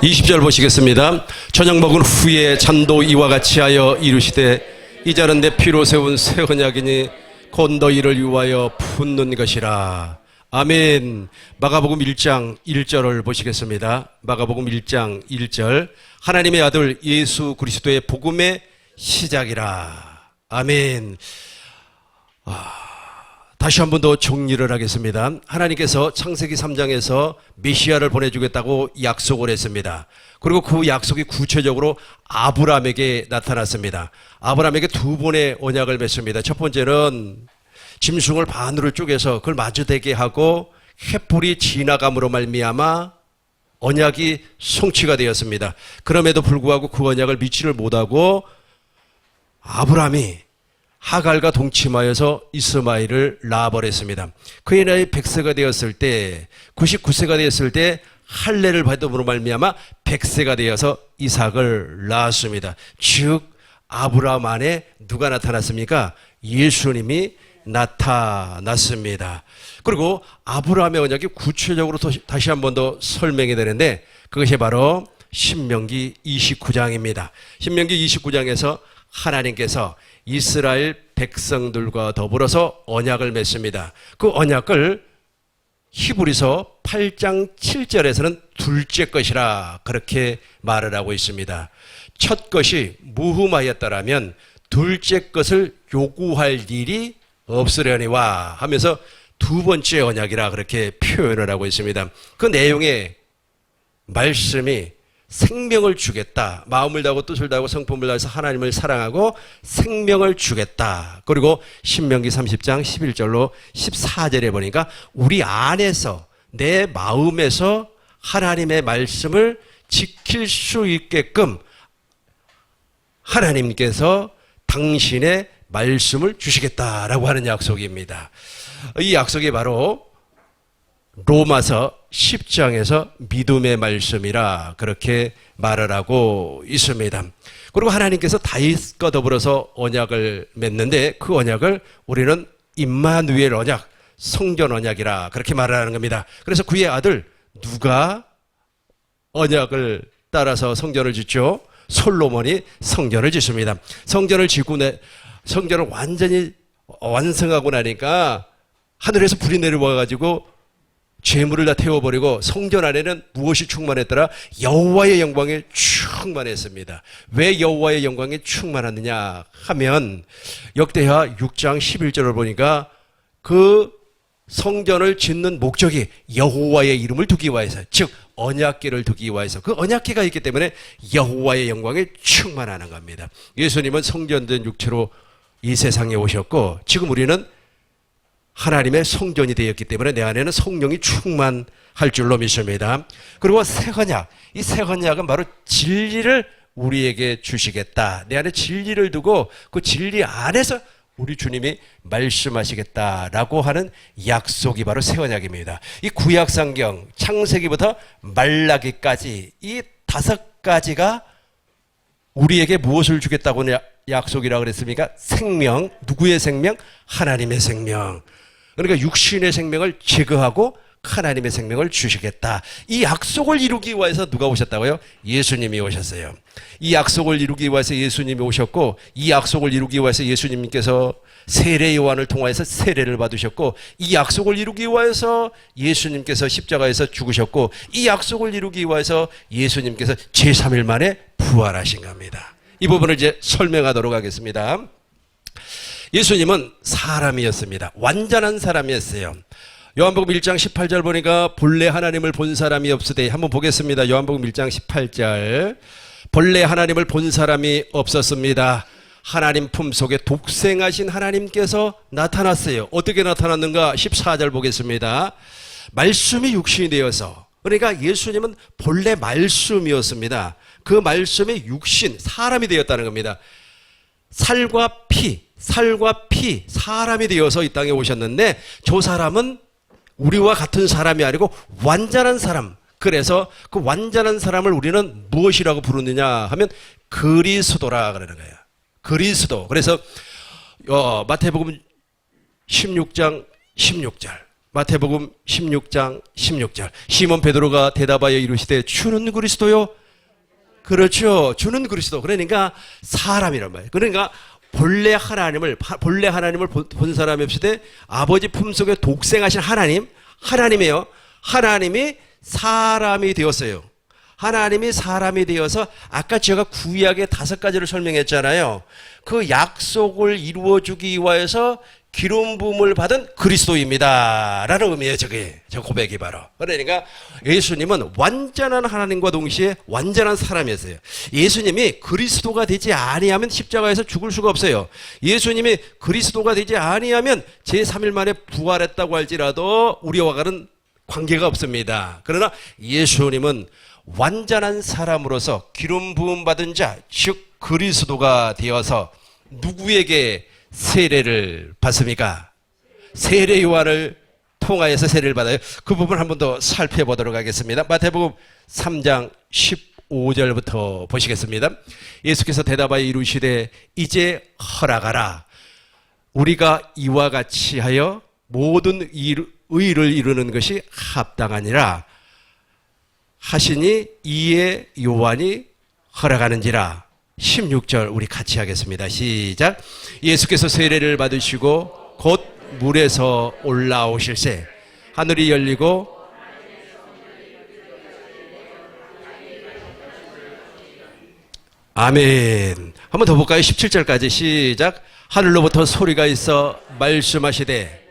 20절 보시겠습니다. 저녁 먹은 후에 잔도 이와 같이 하여 이르시되 이 잔은 내 피로 세운 새 언약이니 곧 너희를 위하여 붓는 것이라. 아멘. 마가복음 1장 1절을 보시겠습니다. 마가복음 1장 1절. 하나님의 아들 예수 그리스도의 복음의 시작이라. 아멘. 다시 한 번 더 정리를 하겠습니다. 하나님께서 창세기 3장에서 메시아를 보내주겠다고 약속을 했습니다. 그리고 그 약속이 구체적으로 아브라함에게 나타났습니다. 아브라함에게 두 번의 언약을 맺습니다. 첫 번째는 짐승을 반으로 쪼개서 그걸 마주대게 하고 횃불이 지나감으로 말미암아 언약이 성취가 되었습니다. 그럼에도 불구하고 그 언약을 믿지를 못하고 아브라함이 하갈과 동침하여서 이스마엘을 낳아버렸습니다. 그의 나이 100세가 되었을 때 99세가 되었을 때 할례를 받음으로 말미암아 100세가 되어서 이삭을 낳았습니다. 즉 아브라함 안에 누가 나타났습니까? 예수님이 나타났습니다. 그리고 아브라함의 언약이 구체적으로 다시 한 번 더 설명이 되는데 그것이 바로 신명기 29장입니다. 신명기 29장에서 하나님께서 이스라엘 백성들과 더불어서 언약을 맺습니다. 그 언약을 히브리서 8장 7절에서는 둘째 것이라 그렇게 말을 하고 있습니다. 첫 것이 무흠하였다라면 둘째 것을 요구할 일이 없으려니와 하면서 두 번째 언약이라 그렇게 표현을 하고 있습니다. 그 내용의 말씀이 생명을 주겠다. 마음을 다하고 뜻을 다하고 성품을 다해서 하나님을 사랑하고 생명을 주겠다. 그리고 신명기 30장 11절로 14절에 보니까 우리 안에서 내 마음에서 하나님의 말씀을 지킬 수 있게끔 하나님께서 당신의 말씀을 주시겠다라고 하는 약속입니다. 이 약속이 바로 로마서 10장에서 믿음의 말씀이라 그렇게 말을 하고 있습니다. 그리고 하나님께서 다윗과 더불어서 언약을 맺는데 그 언약을 우리는 임마누엘 언약, 성전 언약이라 그렇게 말하는 겁니다. 그래서 그의 아들 누가 언약을 따라서 성전을 짓죠? 솔로몬이 성전을 짓습니다. 성전을 짓고 성전을 완전히 완성하고 나니까 하늘에서 불이 내려와 가지고 재물을 다 태워버리고 성전 안에는 무엇이 충만했더라? 여호와의 영광이 충만했습니다. 왜 여호와의 영광이 충만하느냐 하면 역대하 6장 11절을 보니까 그 성전을 짓는 목적이 여호와의 이름을 두기 위해서, 즉 언약궤를 두기 위해서, 그 언약궤가 있기 때문에 여호와의 영광이 충만하는 겁니다. 예수님은 성전된 육체로 이 세상에 오셨고 지금 우리는 하나님의 성전이 되었기 때문에 내 안에는 성령이 충만할 줄로 믿습니다. 그리고 새 언약, 이 새 언약은 바로 진리를 우리에게 주시겠다. 내 안에 진리를 두고 그 진리 안에서 우리 주님이 말씀하시겠다라고 하는 약속이 바로 새 언약입니다. 이 구약성경 창세기부터 말라기까지 이 5가지가 우리에게 무엇을 주겠다고 약속이라고 그랬습니까? 생명. 누구의 생명? 하나님의 생명. 그러니까 육신의 생명을 제거하고 하나님의 생명을 주시겠다. 이 약속을 이루기 위해서 누가 오셨다고요? 예수님이 오셨어요. 이 약속을 이루기 위해서 예수님이 오셨고 이 약속을 이루기 위해서 예수님께서 세례 요한을 통하여서 세례를 받으셨고 이 약속을 이루기 위해서 예수님께서 십자가에서 죽으셨고 이 약속을 이루기 위해서 예수님께서 제3일 만에 부활하신 겁니다. 이 부분을 이제 설명하도록 하겠습니다. 예수님은 사람이었습니다. 완전한 사람이었어요. 요한복음 1장 18절 보니까 본래 하나님을 본 사람이 없으되, 한번 보겠습니다. 요한복음 1장 18절. 본래 하나님을 본 사람이 없었습니다. 하나님 품속에 독생하신 하나님께서 나타났어요. 어떻게 나타났는가? 14절 보겠습니다. 말씀이 육신이 되어서, 그러니까 예수님은 본래 말씀이었습니다. 그 말씀이 육신, 사람이 되었다는 겁니다. 살과 피, 사람이 되어서 이 땅에 오셨는데 저 사람은 우리와 같은 사람이 아니고 완전한 사람. 그래서 그 완전한 사람을 우리는 무엇이라고 부르느냐 하면 그리스도라 그러는 거예요. 그리스도. 그래서 마태복음 16장 16절. 마태복음 16장 16절. 시몬 베드로가 대답하여 이르시되 주는 그리스도요? 그렇죠. 주는 그리스도. 그러니까 사람이란 말이에요. 그러니까 본래 하나님을 본 사람이 없으되 아버지 품속에 독생하신 하나님이에요. 하나님이 사람이 되었어요. 하나님이 사람이 되어서 아까 제가 구약의 5가지를 설명했잖아요. 그 약속을 이루어주기 위하여서 기름 부음을 받은 그리스도입니다 라는 의미예요. 저 고백이 바로. 그러니까 예수님은 완전한 하나님과 동시에 완전한 사람이었어요. 예수님이 그리스도가 되지 아니하면 십자가에서 죽을 수가 없어요. 예수님이 그리스도가 되지 아니하면 제3일 만에 부활했다고 할지라도 우리와는 관계가 없습니다. 그러나 예수님은 완전한 사람으로서 기름 부음 받은 자, 즉 그리스도가 되어서 누구에게 세례를 받습니까? 세례 요한을 통하여서 세례를 받아요. 그 부분 한 번 더 살펴보도록 하겠습니다. 마태복음 3장 15절부터 보시겠습니다. 예수께서 대답하여 이르시되 이제 허락하라. 우리가 이와 같이 하여 모든 의를 이루는 것이 합당하니라 하시니 이에 요한이 허락하는지라. 16절 우리 같이 하겠습니다. 시작. 예수께서 세례를 받으시고 곧 물에서 올라오실새 하늘이 열리고 아멘. 한번 더 볼까요? 17절까지 시작. 하늘로부터 소리가 있어 말씀하시되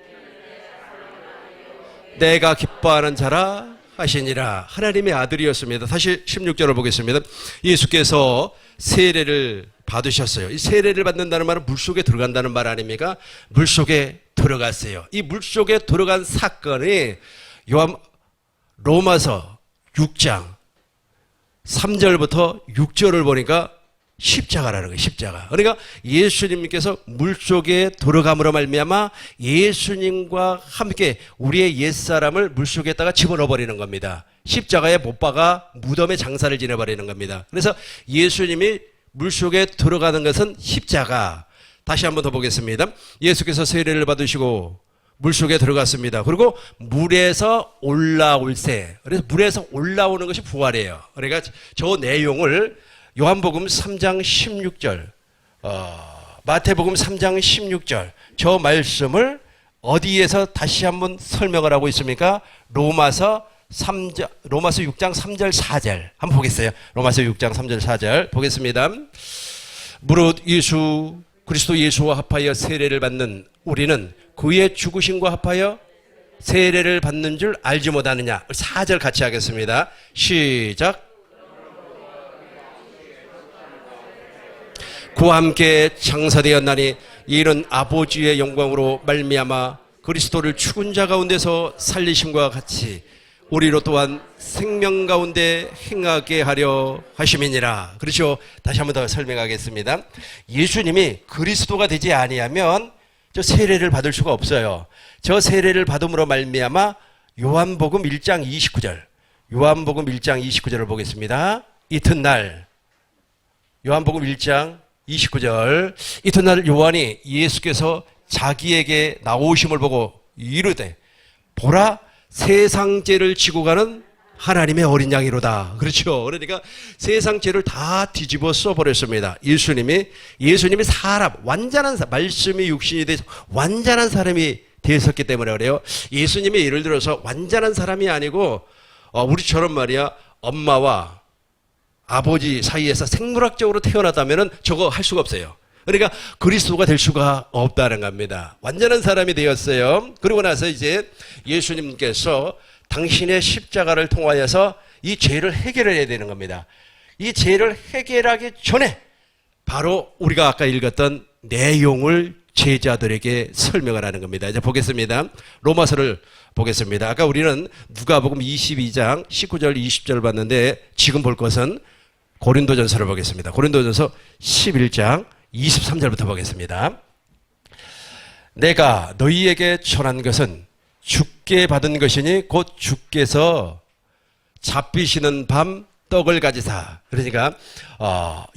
내가 기뻐하는 자라 하시니라. 하나님의 아들이었습니다. 다시 16절을 보겠습니다. 예수께서 세례를 받으셨어요. 이 세례를 받는다는 말은 물속에 들어간다는 말 아닙니까? 물속에 들어갔어요. 이 물속에 들어간 사건이 로마서 6장 3절부터 6절을 보니까 십자가라는 거예요. 십자가. 그러니까 예수님께서 물속에 들어감으로 말미암아 예수님과 함께 우리의 옛사람을 물속에다가 집어넣어 버리는 겁니다. 십자가에 못 박아 무덤에 장사를 지내버리는 겁니다. 그래서 예수님이 물속에 들어가는 것은 십자가. 다시 한번 더 보겠습니다. 예수께서 세례를 받으시고 물속에 들어갔습니다. 그리고 물에서 올라올새. 그래서 물에서 올라오는 것이 부활이에요. 그러니까 저 내용을 요한복음 3장 16절, 마태복음 3장 16절 저 말씀을 어디에서 다시 한번 설명을 하고 있습니까? 로마서 6장 3절 4절 한번 보겠어요. 로마서 6장 3절 4절 보겠습니다. 무릇 그리스도 예수와 합하여 세례를 받는 우리는 그의 죽으심과 합하여 세례를 받는 줄 알지 못하느냐. 4절 같이 하겠습니다. 시작. 그와 함께 창사되었나니 이는 아버지의 영광으로 말미암아 그리스도를 죽은 자 가운데서 살리심과 같이 우리로 또한 생명 가운데 행하게 하려 하심이니라. 그렇죠. 다시 한번 더 설명하겠습니다. 예수님이 그리스도가 되지 아니하면 저 세례를 받을 수가 없어요. 저 세례를 받음으로 말미암아 요한복음 1장 29절 요한복음 1장 29절을 보겠습니다. 이튿날 요한복음 1장 29절 이튿날 요한이 예수께서 자기에게 나오심을 보고 이르되 보라 세상 죄를 지고 가는 하나님의 어린 양이로다. 그렇죠. 그러니까 세상 죄를 다 뒤집어 써버렸습니다. 예수님이 사람 완전한 말씀이 육신이 돼서 완전한 사람이 되었기 때문에 그래요. 예수님이 예를 들어서 완전한 사람이 아니고 우리처럼 말이야 엄마와 아버지 사이에서 생물학적으로 태어났다면 저거 할 수가 없어요. 그러니까 그리스도가 될 수가 없다는 겁니다. 완전한 사람이 되었어요. 그리고 나서 이제 예수님께서 당신의 십자가를 통하여서 이 죄를 해결해야 되는 겁니다. 이 죄를 해결하기 전에 바로 우리가 아까 읽었던 내용을 제자들에게 설명을 하는 겁니다. 이제 보겠습니다. 로마서를 보겠습니다. 아까 우리는 누가복음 22장 19절 20절을 봤는데 지금 볼 것은 고린도전서를 보겠습니다. 고린도전서 11장 23절부터 보겠습니다. 내가 너희에게 전한 것은 주께 받은 것이니 곧 주께서 잡히시는 밤 떡을 가지사. 그러니까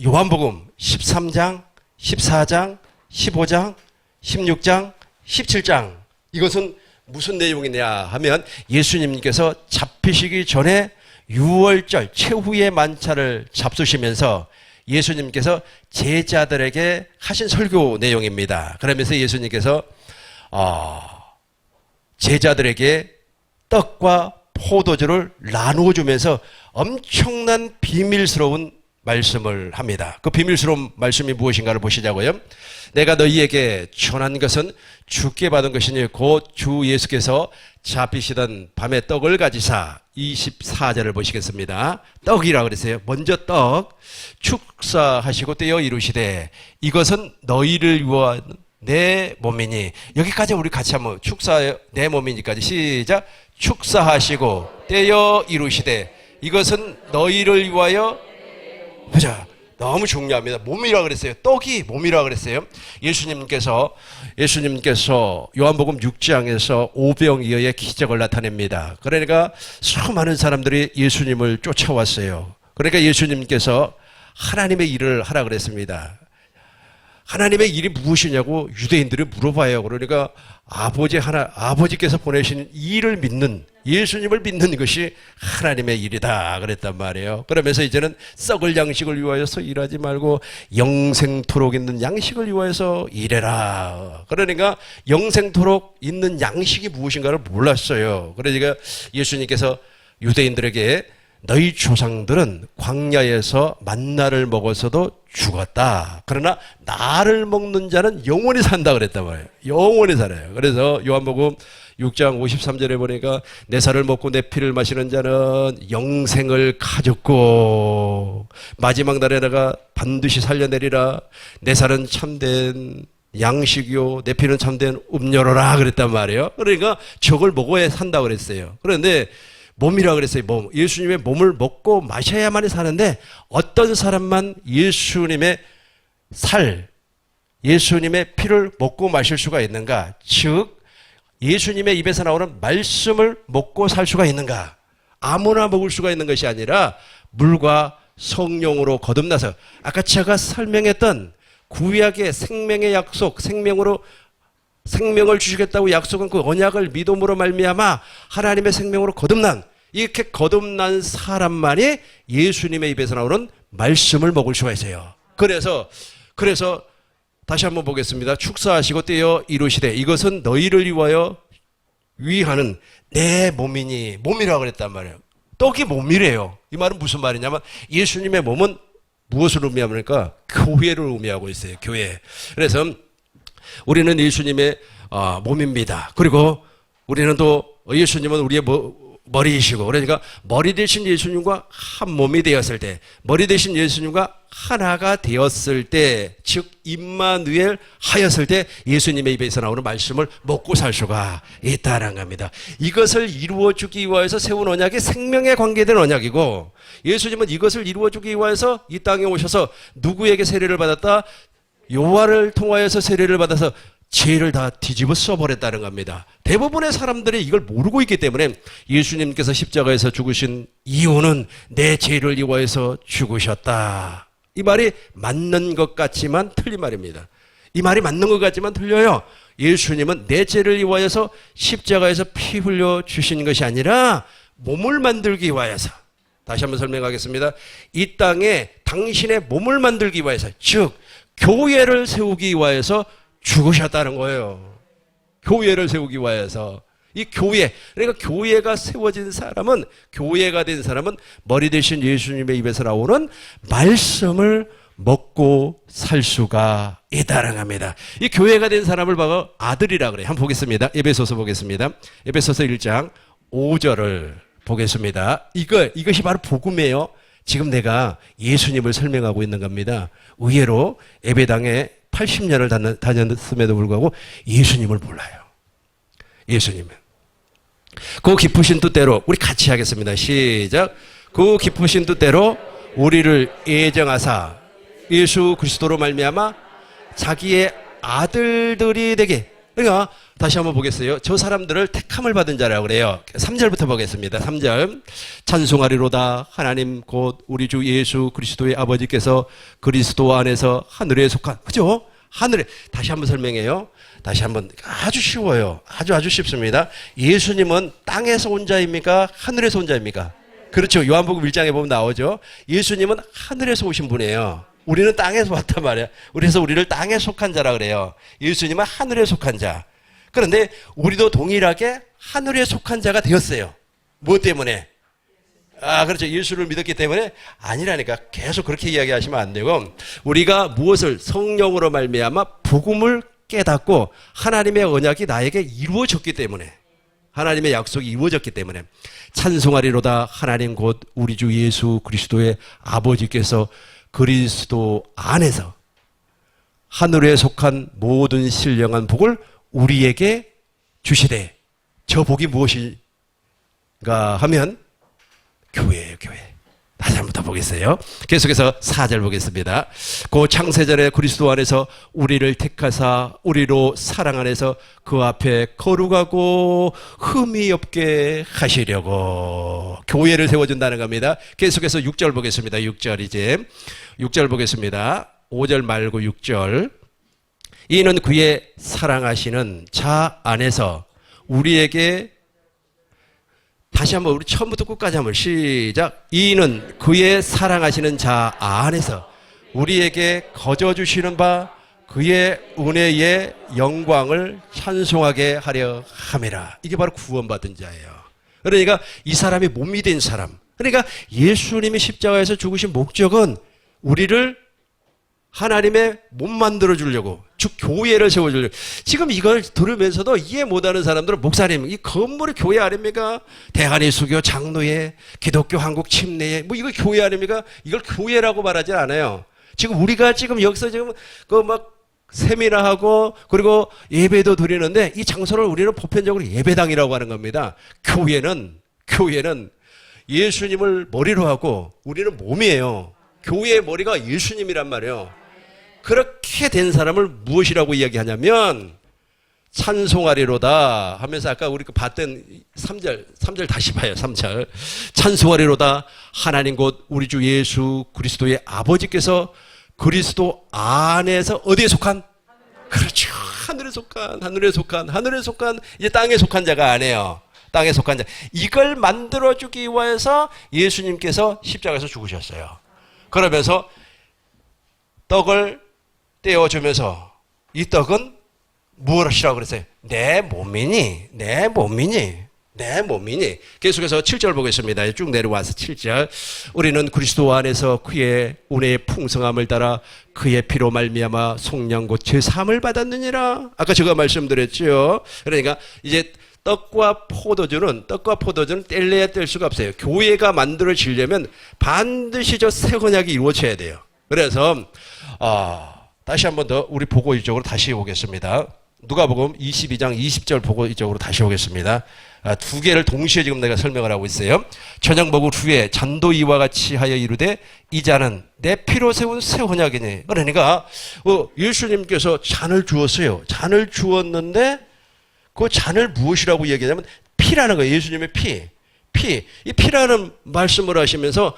요한복음 13장 14장 15장 16장 17장 이것은 무슨 내용이냐 하면 예수님께서 잡히시기 전에 6월절 최후의 만찬을 잡수시면서 예수님께서 제자들에게 하신 설교 내용입니다. 그러면서 예수님께서 제자들에게 떡과 포도주를 나누어 주면서 엄청난 비밀스러운 말씀을 합니다. 그 비밀스러운 말씀이 무엇인가를 보시자고요. 내가 너희에게 전한 것은 주께 받은 것이니 곧 주 예수께서 잡히시던 밤에 떡을 가지사 24절을 보시겠습니다. 떡이라 그랬어요. 먼저 떡 축사하시고 떼어 이루시되 이것은 너희를 위한 내 몸이니. 여기까지 우리 같이 한번 축사 내 몸이니까지 시작. 축사하시고 떼어 이루시되 이것은 너희를 위하여. 보자. 너무 중요합니다. 몸이라 그랬어요. 떡이 몸이라 그랬어요. 예수님께서 요한복음 6장에서 오병이어의 기적을 나타냅니다. 그러니까 수많은 사람들이 예수님을 쫓아왔어요. 그러니까 예수님께서 하나님의 일을 하라 그랬습니다. 하나님의 일이 무엇이냐고 유대인들이 물어봐요. 그러니까 아버지께서 보내신 일을 믿는, 예수님을 믿는 것이 하나님의 일이다 그랬단 말이에요. 그러면서 이제는 썩을 양식을 위하여서 일하지 말고 영생토록 있는 양식을 위하여서 일해라. 그러니까 영생토록 있는 양식이 무엇인가를 몰랐어요. 그러니까 예수님께서 유대인들에게 너희 조상들은 광야에서 만나를 먹어서도 죽었다. 그러나 나를 먹는 자는 영원히 산다 그랬단 말이에요. 영원히 살아요. 그래서 요한복음 6장 53절에 보니까 내 살을 먹고 내 피를 마시는 자는 영생을 가졌고 마지막 날에 내가 반드시 살려내리라. 내 살은 참된 양식이요 내 피는 참된 음료로라 그랬단 말이에요. 그러니까 저걸 먹어야 산다 그랬어요. 그런데 몸이라 그랬어요. 몸. 예수님의 몸을 먹고 마셔야만이 사는데 어떤 사람만 예수님의 예수님의 피를 먹고 마실 수가 있는가? 즉 예수님의 입에서 나오는 말씀을 먹고 살 수가 있는가? 아무나 먹을 수가 있는 것이 아니라 물과 성령으로 거듭나서 아까 제가 설명했던 구약의 생명의 약속, 생명을 주시겠다고 약속한 그 언약을 믿음으로 말미암아 하나님의 생명으로 거듭난, 이렇게 거듭난 사람만이 예수님의 입에서 나오는 말씀을 먹을 수가 있어요. 그래서 다시 한번 보겠습니다. 축사하시고 떼어 이루시되 이것은 너희를 위하는 내 몸이니. 몸이라고 그랬단 말이에요. 떡이 몸이래요. 이 말은 무슨 말이냐면 예수님의 몸은 무엇을 의미합니까? 교회를 의미하고 있어요. 교회. 그래서 우리는 예수님의 몸입니다. 그리고 우리는 또 예수님은 우리의 머리이시고, 그러니까 머리 대신 예수님과 한 몸이 되었을 때, 머리 대신 예수님과 하나가 되었을 때, 즉 임마누엘 하였을 때 예수님의 입에서 나오는 말씀을 먹고 살 수가 있다는 겁니다. 이것을 이루어주기 위해서 세운 언약이 생명에 관계된 언약이고, 예수님은 이것을 이루어주기 위해서 이 땅에 오셔서 누구에게 세례를 받았다? 요한을 통하여서 세례를 받아서 죄를 다 뒤집어 써버렸다는 겁니다. 대부분의 사람들이 이걸 모르고 있기 때문에 예수님께서 십자가에서 죽으신 이유는 내 죄를 위하여서 죽으셨다. 이 말이 맞는 것 같지만 틀린 말입니다. 이 말이 맞는 것 같지만 틀려요. 예수님은 내 죄를 위하여서 십자가에서 피 흘려 주신 것이 아니라 몸을 만들기 위하여서, 다시 한번 설명하겠습니다. 이 땅에 당신의 몸을 만들기 위하여서, 즉 교회를 세우기 위하여서 죽으셨다는 거예요. 교회를 세우기 위하여서. 이 교회, 그러니까 교회가 세워진 사람은, 교회가 된 사람은 머리 대신 예수님의 입에서 나오는 말씀을 먹고 살 수가 있다는 겁니다. 이 교회가 된 사람을 봐서 아들이라 그래요. 한번 보겠습니다. 에베소서 보겠습니다. 에베소서 1장 5절을 보겠습니다. 이것이 바로 복음이에요. 지금 내가 예수님을 설명하고 있는 겁니다. 의외로 예배당에 80년을 다녔음에도 불구하고 예수님을 몰라요. 예수님은. 그 기쁘신 뜻대로, 우리 같이 하겠습니다. 시작. 그 기쁘신 뜻대로 우리를 예정하사 예수 그리스도로 말미암아 자기의 아들들이 되게. 그러니까 다시 한번 보겠어요. 저 사람들을 택함을 받은 자라고 그래요. 3절부터 보겠습니다. 3절. 찬송하리로다 하나님 곧 우리 주 예수 그리스도의 아버지께서 그리스도 안에서 하늘에 속한, 그죠? 하늘에, 다시 한번 설명해요. 다시 한번 아주 쉬워요. 아주 쉽습니다. 예수님은 땅에서 온 자입니까? 하늘에서 온 자입니까? 그렇죠. 요한복음 1장에 보면 나오죠. 예수님은 하늘에서 오신 분이에요. 우리는 땅에서 왔단 말이에요. 그래서 우리를 땅에 속한 자라 그래요. 예수님은 하늘에 속한 자. 그런데 우리도 동일하게 하늘에 속한 자가 되었어요. 무엇 때문에? 그렇죠. 예수를 믿었기 때문에 아니라니까. 계속 그렇게 이야기하시면 안 되고, 우리가 무엇을 성령으로 말미암아 복음을 깨닫고 하나님의 언약이 나에게 이루어졌기 때문에, 하나님의 약속이 이루어졌기 때문에 찬송하리로다 하나님 곧 우리 주 예수 그리스도의 아버지께서 그리스도 안에서 하늘에 속한 모든 신령한 복을 우리에게 주시되, 저 복이 무엇인가 하면 교회예요, 교회. 다시 한 번 더 보겠어요. 계속해서 4절 보겠습니다. 그 창세전에 그리스도 안에서 우리를 택하사 우리로 사랑 안에서 그 앞에 거룩하고 흠이 없게 하시려고 교회를 세워준다는 겁니다. 계속해서 6절 보겠습니다. 6절 이제 6절 보겠습니다. 5절 말고 6절. 이는 그의 사랑하시는 자 안에서 우리에게, 다시 한번 우리 처음부터 끝까지 한번 시작. 이는 그의 사랑하시는 자 안에서 우리에게 거저 주시는 바 그의 은혜의 영광을 찬송하게 하려 함이라. 이게 바로 구원받은 자예요. 그러니까 이 사람이 몸이 된 사람. 그러니까 예수님이 십자가에서 죽으신 목적은 우리를 하나님의 몸 만들어 주려고, 즉 교회를 세워 주려고. 지금 이걸 들으면서도 이해 못하는 사람들은, 목사님 이 건물이 교회 아닙니까? 대한의 수교 장로회, 기독교 한국 침례회, 뭐 이거 교회 아닙니까? 이걸 교회라고 말하지 않아요. 지금 우리가 지금 여기서 지금 그 막 세미나하고 그리고 예배도 드리는데 이 장소를 우리는 보편적으로 예배당이라고 하는 겁니다. 교회는 예수님을 머리로 하고 우리는 몸이에요. 교회의 머리가 예수님이란 말이에요. 그렇게 된 사람을 무엇이라고 이야기하냐면 찬송하리로다 하면서 아까 우리 봤던 3절 다시 봐요. 3절. 찬송하리로다 하나님 곧 우리 주 예수 그리스도의 아버지께서 그리스도 안에서 어디에 속한? 그렇죠. 하늘에 속한 이제 땅에 속한 자가 아니에요. 땅에 속한 자. 이걸 만들어주기 위해서 예수님께서 십자가에서 죽으셨어요. 그러면서 떡을 떼어주면서 이 떡은 무엇이라고 그랬어요? 내 몸이니. 계속해서 7절 보겠습니다. 쭉 내려와서 7절. 우리는 그리스도 안에서 그의 은혜의 풍성함을 따라 그의 피로 말미암아 속량 곧 제사함을 받았느니라. 아까 제가 말씀드렸죠. 그러니까 이제 떡과 포도주는 뗄래야 뗄 수가 없어요. 교회가 만들어지려면 반드시 저 새 언약이 이루어져야 돼요. 그래서 다시 한 번 더 우리 보고 이쪽으로 다시 오겠습니다. 누가복음 22장 20절 보고 이쪽으로 다시 오겠습니다. 두 개를 동시에 지금 내가 설명을 하고 있어요. 저녁 먹을 후에 잔도 이와 같이 하여 이르되 이 잔은 내 피로 세운 새 언약이니. 그러니까 예수님께서 잔을 주었어요. 잔을 주었는데 그 잔을 무엇이라고 얘기하냐면 피라는 거예요. 예수님의 피. 이 피라는 말씀을 하시면서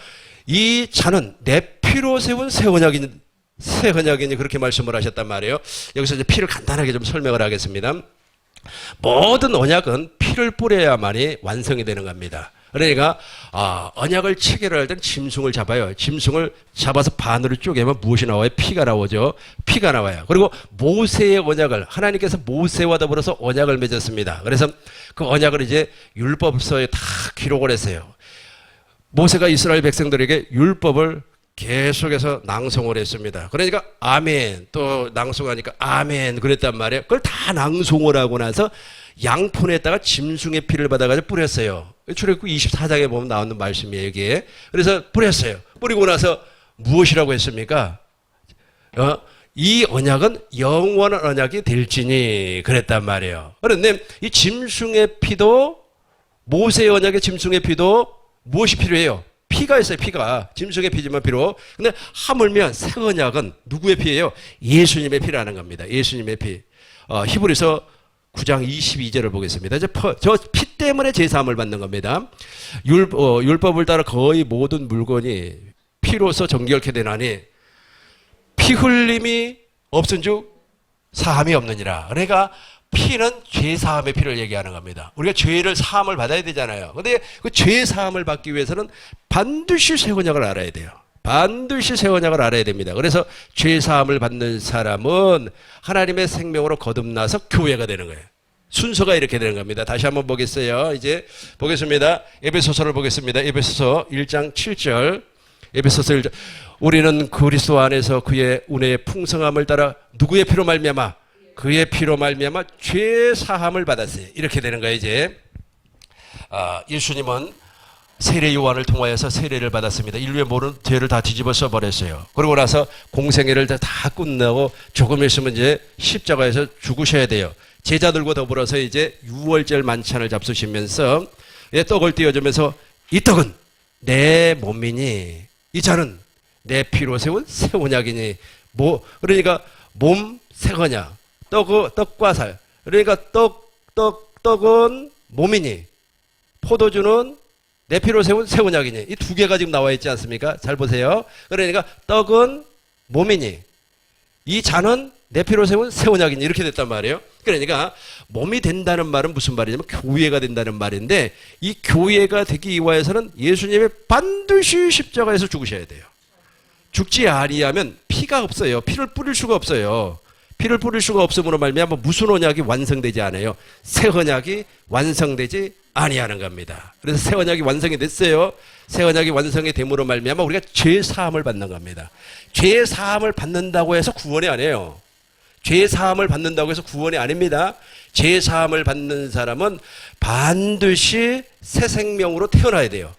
이 잔은 내 피로 세운 새 언약이니 그렇게 말씀을 하셨단 말이에요. 여기서 이제 피를 간단하게 좀 설명을 하겠습니다. 모든 언약은 피를 뿌려야만이 완성이 되는 겁니다. 그러니까 언약을 체결할 때는 짐승을 잡아요. 짐승을 잡아서 반으로 쪼개면 무엇이 나와요? 피가 나오죠. 피가 나와요. 그리고 모세의 언약을 하나님께서 모세와 더불어서 언약을 맺었습니다. 그래서 그 언약을 이제 율법서에 다 기록을 했어요. 모세가 이스라엘 백성들에게 율법을 계속해서 낭송을 했습니다. 그러니까 아멘, 또 낭송하니까 아멘 그랬단 말이에요. 그걸 다 낭송을 하고 나서 양푼에다가 짐승의 피를 받아가지고 뿌렸어요. 출애굽기 24장에 보면 나오는 말씀이에요, 이게. 그래서 뿌렸어요. 뿌리고 나서 무엇이라고 했습니까? 이 언약은 영원한 언약이 될지니 그랬단 말이에요. 그런데 이 짐승의 피도, 모세의 언약의 짐승의 피도 무엇이 필요해요? 피가 있어요, 피가. 짐승의 피지만 피로. 근데 하물며 새 언약은 누구의 피예요? 예수님의 피라는 겁니다. 예수님의 피. 히브리서 9장 22절을 보겠습니다. 저 피 때문에 제사함을 받는 겁니다. 율법을 따라 거의 모든 물건이 피로서 정결케 되나니 피 흘림이 없은즉 사함이 없느니라. 그러니까 피는 죄 사함의 피를 얘기하는 겁니다. 우리가 죄를 사함을 받아야 되잖아요. 근데 그 죄 사함을 받기 위해서는 반드시 새 언약을 알아야 돼요. 반드시 새 언약을 알아야 됩니다. 그래서 죄 사함을 받는 사람은 하나님의 생명으로 거듭나서 교회가 되는 거예요. 순서가 이렇게 되는 겁니다. 다시 한번 보겠어요. 이제 보겠습니다. 에베소서를 보겠습니다. 에베소서 1장 7절. 에베소서 1장. 우리는 그리스도 안에서 그의 은혜의 풍성함을 따라 누구의 피로 말미암아? 그의 피로 말미암아 죄 사함을 받았어요. 이렇게 되는 거예요. 이제 예수님은 세례 요한을 통하여서 세례를 받았습니다. 인류의 모든 죄를 다 뒤집어 써버렸어요. 그러고 나서 공생애를 다 끝나고 조금 있으면 이제 십자가에서 죽으셔야 돼요. 제자들과 더불어서 이제 유월절 만찬을 잡수시면서 떡을 띄워주면서 이 떡은 내 몸이니 이 잔은 내 피로 세운 새 언약이니 그러니까 몸 새 언약 떡과 살 그러니까 떡은 몸이니 포도주는 내 피로 세운 새 언약이니 이 두 개가 지금 나와 있지 않습니까? 잘 보세요. 그러니까 떡은 몸이니 이 잔은 내 피로 세운 새 언약이니 이렇게 됐단 말이에요. 그러니까 몸이 된다는 말은 무슨 말이냐면 교회가 된다는 말인데 이 교회가 되기 위해서는 예수님이 반드시 십자가에서 죽으셔야 돼요. 죽지 아니하면 피가 없어요. 피를 뿌릴 수가 없어요. 피를 뿌릴 수가 없음으로 말미암아 무슨 언약이 완성되지 않아요. 새 언약이 완성되지 아니하는 겁니다. 그래서 새 언약이 완성이 됐어요. 새 언약이 완성이 됨으로 말미암아 우리가 죄 사함을 받는 겁니다. 죄 사함을 받는다고 해서 구원이 아니에요. 죄 사함을 받는다고 해서 구원이 아닙니다. 죄 사함을 받는 사람은 반드시 새 생명으로 태어나야 돼요.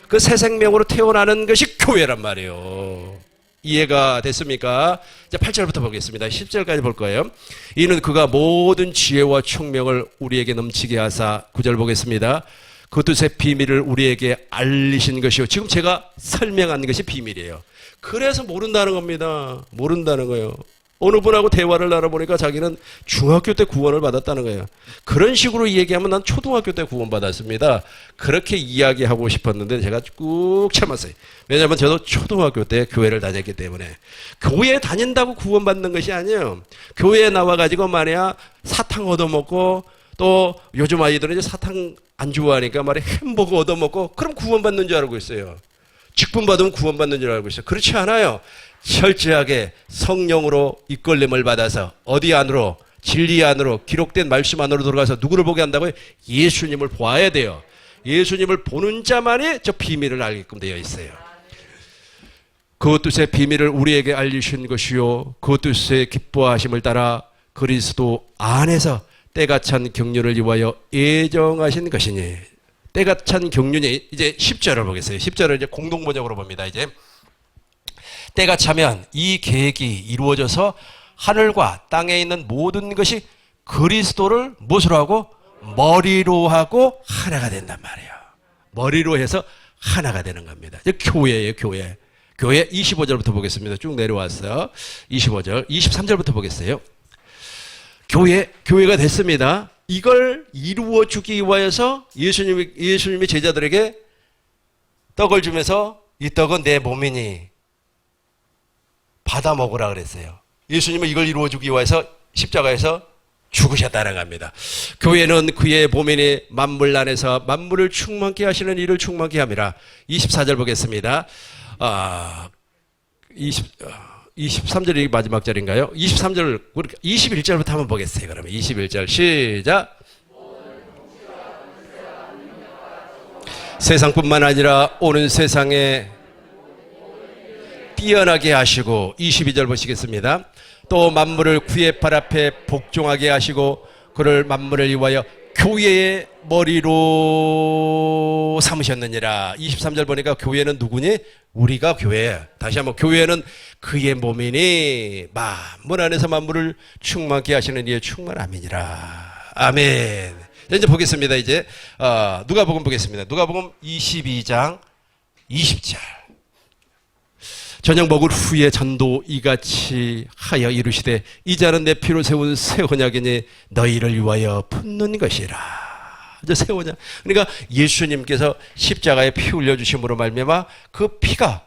그 새 생명으로 태어나는 것이 교회란 말이에요. 이해가 됐습니까? 자, 8절부터 보겠습니다. 10절까지 볼 거예요. 이는 그가 모든 지혜와 총명을 우리에게 넘치게 하사 9절 보겠습니다. 그 뜻의 비밀을 우리에게 알리신 것이요. 지금 제가 설명한 것이 비밀이에요. 그래서 모른다는 겁니다. 모른다는 거예요. 어느 분하고 대화를 나눠보니까 자기는 중학교 때 구원을 받았다는 거예요. 그런 식으로 얘기하면 난 초등학교 때 구원 받았습니다. 그렇게 이야기하고 싶었는데 제가 꾹 참았어요. 왜냐하면 저도 초등학교 때 교회를 다녔기 때문에. 교회 다닌다고 구원 받는 것이 아니에요. 교회에 나와가지고 말이야 사탕 얻어먹고 또 요즘 아이들은 이제 사탕 안 좋아하니까 말이야 햄버거 얻어먹고 그럼 구원 받는 줄 알고 있어요. 직분 받으면 구원 받는 줄 알고 있어요. 그렇지 않아요. 철저하게 성령으로 이끌림을 받아서 어디 안으로 진리 안으로 기록된 말씀 안으로 들어가서 누구를 보게 한다고요? 예수님을 보아야 돼요. 예수님을 보는 자만이 저 비밀을 알게끔 되어 있어요. 그 뜻의 비밀을 우리에게 알리신 것이요 그 뜻의 기뻐하심을 따라 그리스도 안에서 때가 찬 경륜을 위하여 예정하신 것이니 때가 찬 경륜이 이제 10절을 보겠어요. 10절을 이제 공동번역으로 봅니다. 이제 때가 차면 이 계획이 이루어져서 하늘과 땅에 있는 모든 것이 그리스도를 무엇으로 하고? 머리로 하고 하나가 된단 말이에요. 머리로 해서 하나가 되는 겁니다. 교회예요, 교회. 교회 25절부터 보겠습니다. 쭉 내려왔어요. 25절, 23절부터 보겠어요. 교회가 됐습니다. 이걸 이루어 주기 위해서 예수님이 제자들에게 떡을 주면서 이 떡은 내 몸이니 받아 먹으라 그랬어요. 예수님은 이걸 이루어 주기 위해서 십자가에서 죽으셨다는 겁니다. 교회는 그의 몸이니 만물 안에서 만물을 충만케 하시는 이를 충만케 함이라. 24절 보겠습니다. 23절이 마지막 절인가요? 23절, 21절부터 한번 보겠어요. 그러면 21절 시작. 세상뿐만 아니라 오는 세상에 뛰어나게 하시고 22절 보시겠습니다. 또 만물을 그의 발 앞에 복종하게 하시고 그를 만물을 위하여 교회의 머리로 삼으셨느니라. 23절 보니까 교회는 누구니? 우리가 교회예요. 다시 한번 교회는 그의 몸이니 만물 안에서 만물을 충만케 하시는 이의 충만함이니라. 아멘. 자, 이제 보겠습니다. 이제 누가복음 보겠습니다. 누가복음 22장 20절. 저녁 먹을 후에 전도 이같이 하여 이르시되 이 잔은 내 피로 세운 새 언약이니 너희를 위하여 붓는 것이라. 이제 새 언약. 그러니까 예수님께서 십자가에 피 흘려주심으로 말미암아 그 피가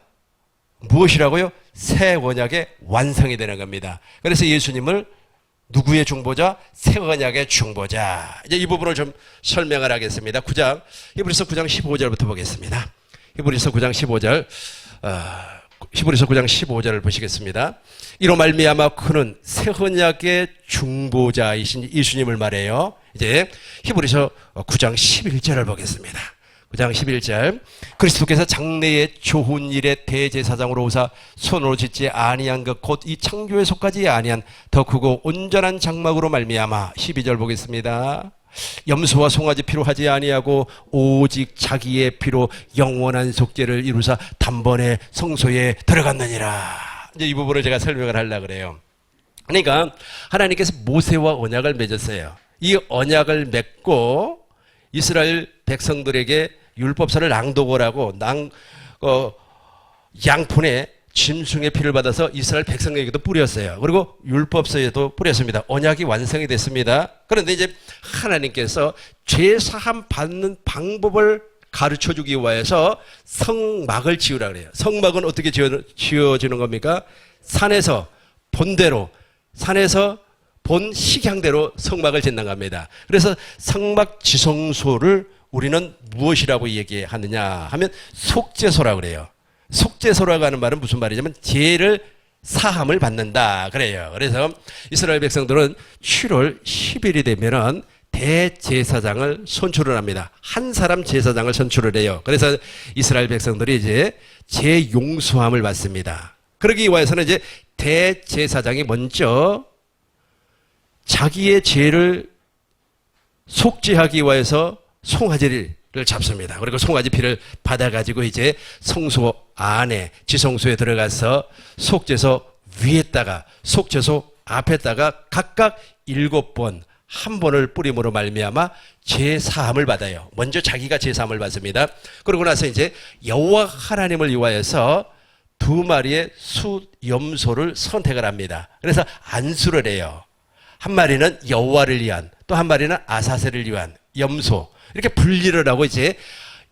무엇이라고요? 새 언약의 완성이 되는 겁니다. 그래서 예수님을 누구의 중보자? 새 언약의 중보자. 이제 이 부분을 좀 설명을 하겠습니다. 히브리서 9장 15절부터 보겠습니다. 히브리서 9장 15절, 히브리서 9장 15절을 보시겠습니다. 이로 말미암아 그는 새 언약의 중보자이신 예수님을 말해요. 이제 히브리서 9장 11절을 보겠습니다. 9장 11절. 그리스도께서 장래의 좋은 일의 대제사장으로 오사 손으로 짓지 아니한 것 곧 이 창조에 속하지 아니한 더 크고 온전한 장막으로 말미암아. 12절 보겠습니다. 염소와 송아지 피로 하지 아니하고 오직 자기의 피로 영원한 속죄를 이루사 단번에 성소에 들어갔느니라. 이제 이 부분을 제가 설명을 하려고 그래요. 그러니까 하나님께서 모세와 언약을 맺었어요. 이 언약을 맺고 이스라엘 백성들에게 율법서를 낭독을 하고 양푼에 짐승의 피를 받아서 이스라엘 백성에게도 뿌렸어요. 그리고 율법서에도 뿌렸습니다. 언약이 완성이 됐습니다. 그런데 이제 하나님께서 죄 사함 받는 방법을 가르쳐 주기 위해서 성막을 지으라 그래요. 성막은 어떻게 지어지는 겁니까? 산에서 본대로, 산에서 본 식양대로 성막을 짓는 겁니다. 그래서 성막 지성소를 우리는 무엇이라고 얘기하느냐 하면 속죄소라고 그래요. 속죄소라고 하는 말은 무슨 말이냐면 죄를 사함을 받는다 그래요. 그래서 이스라엘 백성들은 7월 10일이 되면은 대제사장을 선출을 합니다. 한 사람 제사장을 선출을 해요. 그래서 이스라엘 백성들이 이제 죄 용서함을 받습니다. 그러기 위해서는 이제 대제사장이 먼저 자기의 죄를 속죄하기 위해서 송아지를 잡습니다. 그리고 송아지 피를 받아가지고 이제 성소 안에 지성소에 들어가서 속죄소 위에다가 속죄소 앞에다가 각각 7번 한 번을 뿌림으로 말미암아 죄 사함을 받아요. 먼저 자기가 죄 사함을 받습니다. 그러고 나서 이제 여호와 하나님을 위하여서 2마리의 숫염소를 선택을 합니다. 그래서 안수를 해요. 한 마리는 여호와를 위한, 또 한 마리는 아사셀을 위한 염소. 이렇게 분리를 하고 이제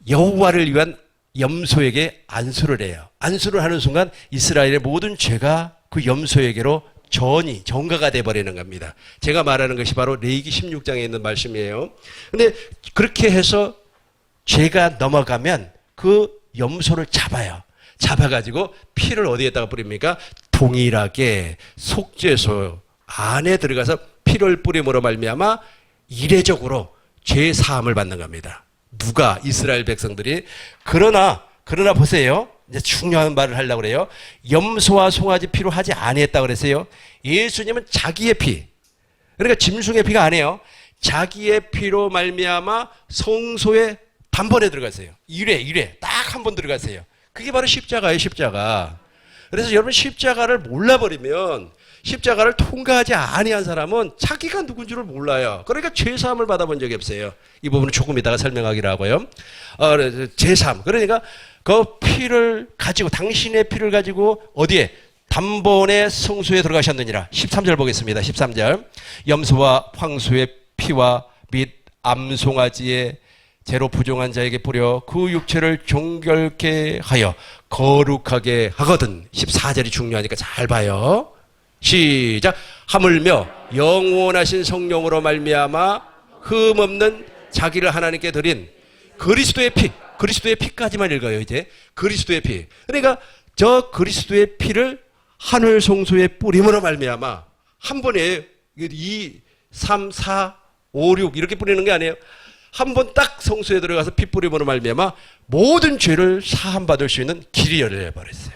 여호와를 위한 염소에게 안수를 해요. 안수를 하는 순간 이스라엘의 모든 죄가 그 염소에게로 전가가 돼버리는 겁니다. 제가 말하는 것이 바로 레위기 16장에 있는 말씀이에요. 근데 그렇게 해서 죄가 넘어가면 그 염소를 잡아요. 잡아가지고 피를 어디에다가 뿌립니까? 동일하게 속죄소 안에 들어가서 피를 뿌림으로 말미암아 이례적으로 죄 사함을 받는 겁니다. 누가? 이스라엘 백성들이. 그러나 보세요. 이제 중요한 말을 하려고 그래요. 염소와 송아지 피로 하지 아니했다 그랬어요. 예수님은 자기의 피, 그러니까 짐승의 피가 아니에요. 자기의 피로 말미암아 성소에 단번에 들어갔어요. 1회 딱 한 번 들어갔어요. 그게 바로 십자가예요, 십자가. 그래서 여러분 십자가를 몰라버리면, 십자가를 통과하지 아니한 사람은 자기가 누군지를 몰라요. 그러니까 죄사함을 받아본 적이 없어요. 이 부분은 조금 이따가 설명하기로 하고요. 죄사함. 그러니까 그 피를 가지고, 당신의 피를 가지고 어디에? 단번에 성소에 들어가셨느니라. 13절 보겠습니다. 13절. 염소와 황소의 피와 및 암송아지의 죄로 부정한 자에게 뿌려 그 육체를 정결케 하여 거룩하게 하거든. 14절이 중요하니까 잘 봐요. 시작. 하물며 영원하신 성령으로 말미암아 흠없는 자기를 하나님께 드린 그리스도의 피, 그리스도의 피까지만 읽어요. 이제 그리스도의 피. 그러니까 저 그리스도의 피를 하늘 성소에 뿌림으로 말미암아 한 번에 2, 3, 4, 5, 6 이렇게 뿌리는 게 아니에요. 한 번 딱 성소에 들어가서 피 뿌림으로 말미암아 모든 죄를 사함 받을 수 있는 길이 열려버렸어요.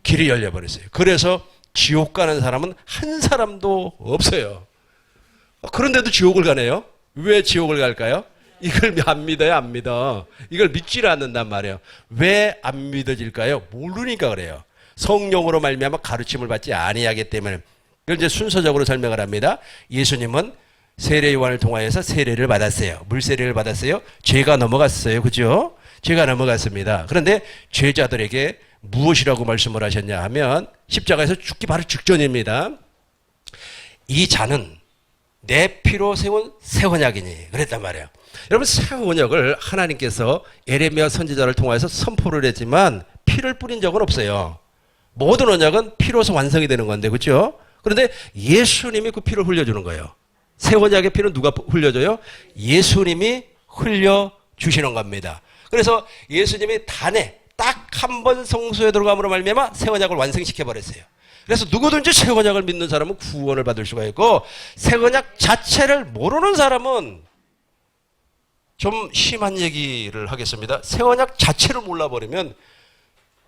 길이 열려버렸어요. 그래서 지옥 가는 사람은 한 사람도 없어요. 그런데도 지옥을 가네요. 왜 지옥을 갈까요? 이걸 안 믿어요, 안 믿어. 이걸 믿지를 않는단 말이에요. 왜 안 믿어질까요? 모르니까 그래요. 성령으로 말미암아 가르침을 받지 아니하기 때문에. 그걸 이제 순서적으로 설명을 합니다. 예수님은 세례 요한을 통하여서 세례를 받았어요. 물세례를 받았어요. 죄가 넘어갔어요. 그죠? 죄가 넘어갔습니다. 그런데 죄자들에게 무엇이라고 말씀을 하셨냐 하면 십자가에서 죽기 바로 직전입니다. 이 잔은 내 피로 세운 새 언약이니 그랬단 말이에요. 여러분 새 언약을 하나님께서 에레미야 선지자를 통해서 선포를 했지만 피를 뿌린 적은 없어요. 모든 언약은 피로서 완성이 되는 건데 그렇죠? 그런데 예수님이 그 피를 흘려주는 거예요. 새 언약의 피는 누가 흘려줘요? 예수님이 흘려주시는 겁니다. 그래서 예수님이 단에 딱 한 번 성소에 들어감으로 말미암아 새 언약을 완성시켜 버렸어요. 그래서 누구든지 새 언약을 믿는 사람은 구원을 받을 수가 있고, 새 언약 자체를 모르는 사람은, 좀 심한 얘기를 하겠습니다. 새 언약 자체를 몰라버리면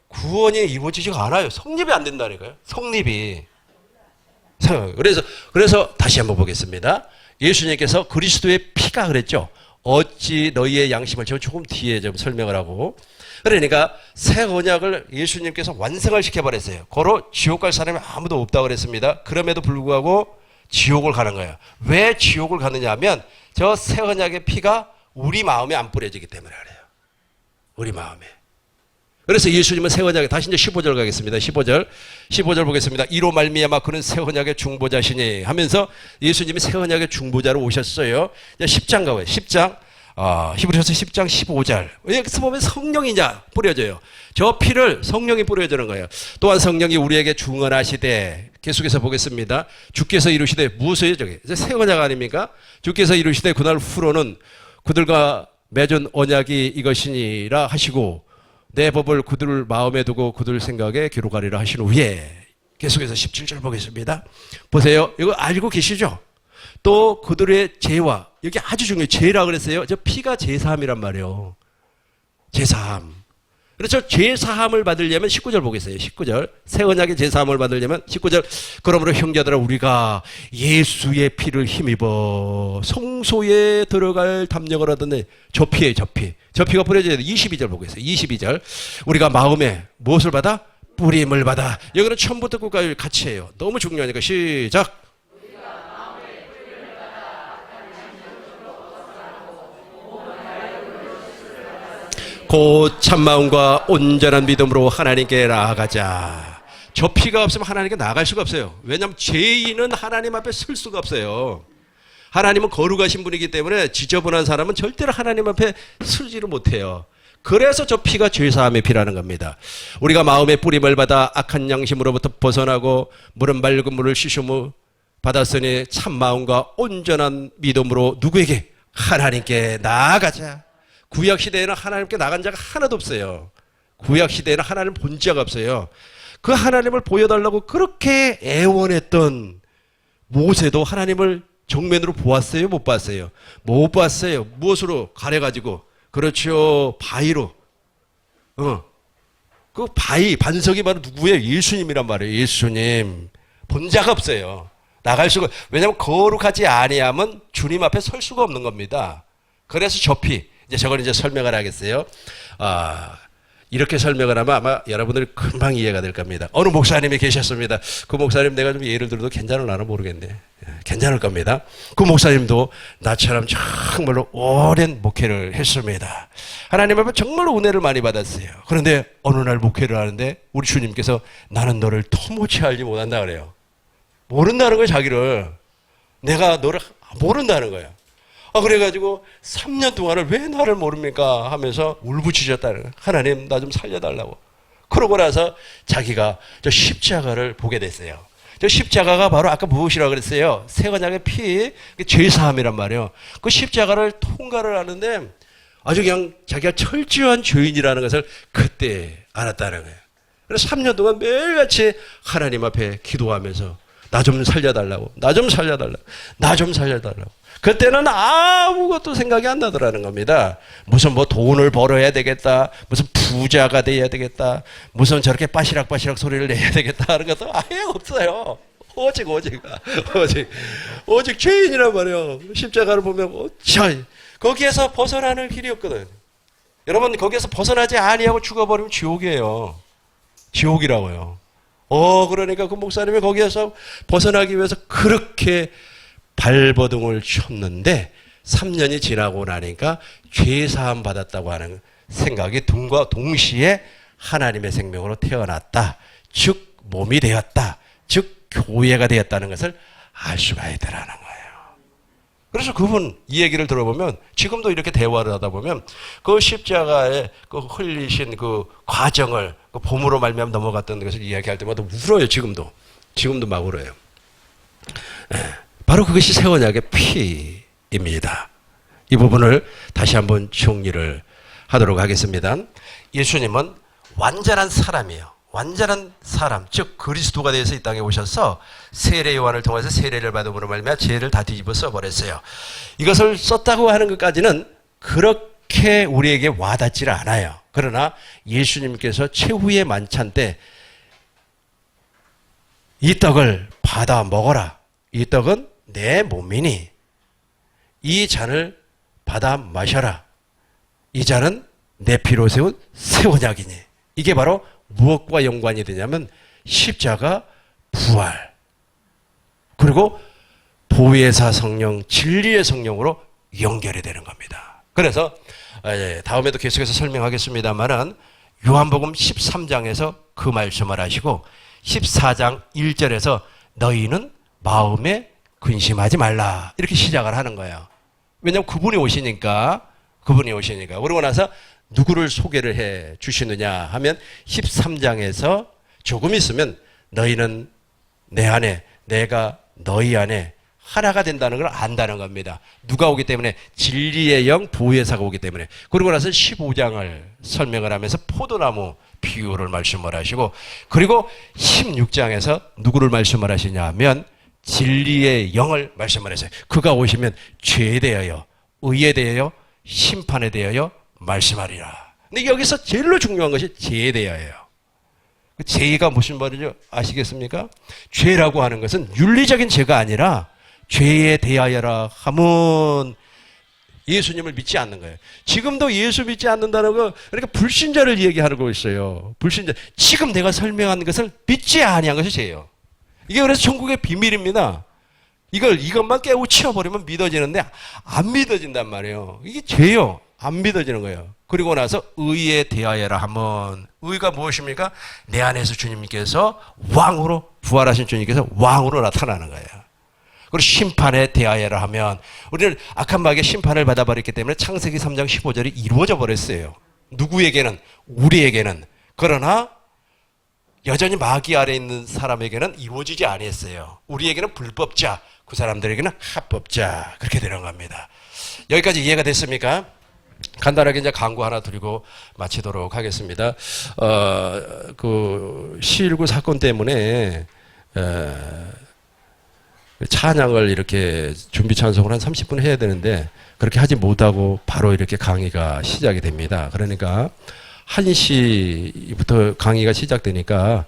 구원이 이루어지지가 않아요. 성립이 안 된다니까요. 성립이. 그래서 다시 한번 보겠습니다. 예수님께서 그리스도의 피가 그랬죠. 어찌 너희의 양심을, 제가 조금 뒤에 좀 설명을 하고, 그러니까 새 언약을 예수님께서 완성을 시켜버렸어요. 고로 지옥 갈 사람이 아무도 없다고 그랬습니다. 그럼에도 불구하고 지옥을 가는 거예요. 왜 지옥을 가느냐 하면 저 새 언약의 피가 우리 마음에 안 뿌려지기 때문에 그래요. 우리 마음에. 그래서 예수님은 새 언약에, 다시 이제 15절 가겠습니다. 15절 보겠습니다. 이로 말미암아 그는 새 언약의 중보자시니 하면서 예수님이 새 언약의 중보자로 오셨어요. 10장 가고요. 10장. 히브리서서 10장 15절. 여기서 보면 성령이냐 뿌려져요. 저 피를 성령이 뿌려주는 거예요. 또한 성령이 우리에게 중언하시되, 계속해서 보겠습니다. 주께서 이루시되, 무엇이에요 저게? 새 언약 아닙니까? 주께서 이루시되 그날 후로는 그들과 맺은 언약이 이것이니라 하시고 내 법을 그들 마음에 두고 그들 생각에 기록하리라 하신 후에, 계속해서 17절 보겠습니다. 보세요. 이거 알고 계시죠? 또 그들의 죄와, 여기 아주 중요해요. 죄라 그랬어요. 저 피가 제사함이란 말이에요. 제사함. 그렇죠. 제사함을 받으려면 19절 보겠어요. 19절. 새 언약의 제사함을 받으려면 19절. 그러므로 형제들아 우리가 예수의 피를 힘입어 성소에 들어갈 담력을 얻었네. 저 피에 저 피. 저 피가 뿌려져야 돼. 22절 보겠어요. 22절. 우리가 마음에 무엇을 받아? 뿌림을 받아. 여기는 처음부터 끝까지 같이 해요. 너무 중요하니까 시작. 곧 참마음과 온전한 믿음으로 하나님께 나아가자. 저 피가 없으면 하나님께 나아갈 수가 없어요. 왜냐하면 죄인은 하나님 앞에 설 수가 없어요. 하나님은 거룩하신 분이기 때문에 지저분한 사람은 절대로 하나님 앞에 서지를 못해요. 그래서 저 피가 죄사함의 피라는 겁니다. 우리가 마음의 뿌림을 받아 악한 양심으로부터 벗어나고 물은 맑은 물을 씻음을 받았으니 참마음과 온전한 믿음으로 누구에게? 하나님께 나아가자. 구약시대에는 하나님께 나간 자가 하나도 없어요. 구약시대에는 하나님을 본 자가 없어요. 그 하나님을 보여달라고 그렇게 애원했던 모세도 하나님을 정면으로 보았어요? 못 봤어요? 못 봤어요. 무엇으로? 가려가지고. 그렇죠. 바위로. 그 바위, 반석이 바로 누구예요? 예수님이란 말이에요. 예수님. 본 자가 없어요. 나갈 수가, 왜냐하면 거룩하지 아니하면 주님 앞에 설 수가 없는 겁니다. 그래서 저 피. 이제 저걸 이제 설명을 하겠어요. 이렇게 설명을 하면 아마 여러분들이 금방 이해가 될 겁니다. 어느 목사님이 계셨습니다. 그 목사님 내가 좀 예를 들어도 괜찮을라나 모르겠네. 괜찮을 겁니다. 그 목사님도 나처럼 정말로 오랜 목회를 했습니다. 하나님 앞에 정말로 은혜를 많이 받았어요. 그런데 어느 날 목회를 하는데 우리 주님께서 나는 너를 터무치 알지 못한다 그래요. 모른다는 거예요, 자기를. 내가 너를 모른다는 거예요. 그래가지고 3년 동안을 왜 나를 모릅니까? 하면서 울부짖었다는 거예요. 하나님, 나 좀 살려달라고. 그러고 나서 자기가 저 십자가를 보게 됐어요. 저 십자가가 바로 아까 무엇이라고 그랬어요? 새 언약의 피, 죄사함이란 말이에요. 그 십자가를 통과를 하는데 아주 그냥 자기가 철저한 죄인이라는 것을 그때 알았다는 거예요. 그래서 3년 동안 매일같이 하나님 앞에 기도하면서 나 좀 살려달라고, 나 좀 살려달라고, 나 좀 살려달라고. 그때는 아무것도 생각이 안 나더라는 겁니다. 무슨 뭐 돈을 벌어야 되겠다, 무슨 부자가 돼야 되겠다, 무슨 저렇게 빠시락빠시락 소리를 내야 되겠다 하는 것도 아예 없어요. 오직 죄인이란 말이에요. 십자가를 보면 거기에서 벗어나는 길이 없거든. 여러분, 거기에서 벗어나지 아니하고 죽어버리면 지옥이에요. 지옥이라고요. 그러니까 그 목사님이 거기에서 벗어나기 위해서 그렇게 발버둥을 쳤는데 3년이 지나고 나니까 죄사함 받았다고 하는 생각이 등과 동시에 하나님의 생명으로 태어났다. 즉 몸이 되었다. 즉 교회가 되었다는 것을 알 수가 있더라는 거예요. 그래서 그분 이 얘기를 들어보면 지금도 이렇게 대화를 하다 보면 그 십자가에 그 흘리신 그 과정을 그 봄으로 말미암아 넘어갔던 것을 이야기할 때마다 울어요. 지금도 막 울어요. 바로 그것이 새 언약의 피입니다. 이 부분을 다시 한번 정리를 하도록 하겠습니다. 예수님은 완전한 사람이에요. 완전한 사람, 즉 그리스도가 되어서 이 땅에 오셔서 세례 요한을 통해서 세례를 받음으로 말미암아 죄를 다 뒤집어 써버렸어요. 이것을 썼다고 하는 것까지는 그렇게 우리에게 와닿지를 않아요. 그러나 예수님께서 최후의 만찬 때 이 떡을 받아 먹어라. 이 떡은 내 몸이니 이 잔을 받아 마셔라. 이 잔은 내 피로 세운 새 언약이니. 이게 바로 무엇과 연관이 되냐면 십자가, 부활, 그리고 보혜사 성령, 진리의 성령으로 연결이 되는 겁니다. 그래서 다음에도 계속해서 설명하겠습니다만은 요한복음 13장에서 그 말씀을 하시고 14장 1절에서 너희는 마음에 근심하지 말라 이렇게 시작을 하는 거예요. 왜냐하면 그분이 오시니까. 그러고 나서 누구를 소개를 해 주시느냐 하면 13장에서 조금 있으면 너희는 내 안에, 내가 너희 안에 하나가 된다는 걸 안다는 겁니다. 누가 오기 때문에? 진리의 영, 보혜사가 오기 때문에. 그러고 나서 15장을 설명을 하면서 포도나무 비유를 말씀을 하시고, 그리고 16장에서 누구를 말씀을 하시냐 하면 진리의 영을 말씀을 하세요. 그가 오시면 죄에 대하여, 의에 대하여, 심판에 대하여 말씀하리라. 근데 여기서 제일로 중요한 것이 죄에 대하여요. 죄가 무슨 말이죠? 아시겠습니까? 죄라고 하는 것은 윤리적인 죄가 아니라 죄에 대하여라 하면 예수님을 믿지 않는 거예요. 지금도 예수 믿지 않는다는 거, 그러니까 불신자를 얘기하는 거 있어요. 불신자. 지금 내가 설명한 것을 믿지 아니한 것이 죄예요. 이게 그래서 천국의 비밀입니다. 이것만 깨우치워버리면 믿어지는데 안 믿어진단 말이에요. 이게 죄요. 안 믿어지는 거예요. 그리고 나서 의에 대하여라 하면 의가 무엇입니까? 내 안에서 주님께서 왕으로 부활하신 주님께서 왕으로 나타나는 거예요. 그리고 심판에 대하여라 하면 우리는 악한 마귀의 심판을 받아버렸기 때문에 창세기 3장 15절이 이루어져 버렸어요. 누구에게는? 우리에게는. 그러나 여전히 마귀 아래에 있는 사람에게는 이루어지지 않았어요. 우리에게는 불법자, 그 사람들에게는 합법자. 그렇게 되는 겁니다. 여기까지 이해가 됐습니까? 간단하게 이제 강구 하나 드리고 마치도록 하겠습니다. 그 12.19 사건 때문에 찬양을 이렇게 준비 찬송을 한 30분 해야 되는데 그렇게 하지 못하고 바로 이렇게 강의가 시작이 됩니다. 그러니까 1시부터 강의가 시작되니까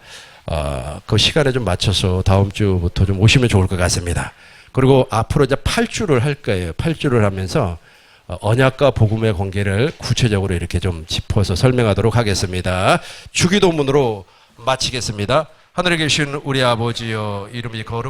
그 시간에 좀 맞춰서 다음 주부터 좀 오시면 좋을 것 같습니다. 그리고 앞으로 이제 8주를 할 거예요. 8주를 하면서 언약과 복음의 관계를 구체적으로 이렇게 좀 짚어서 설명하도록 하겠습니다. 주기도문으로 마치겠습니다. 하늘에 계신 우리 아버지여, 이름이 거룩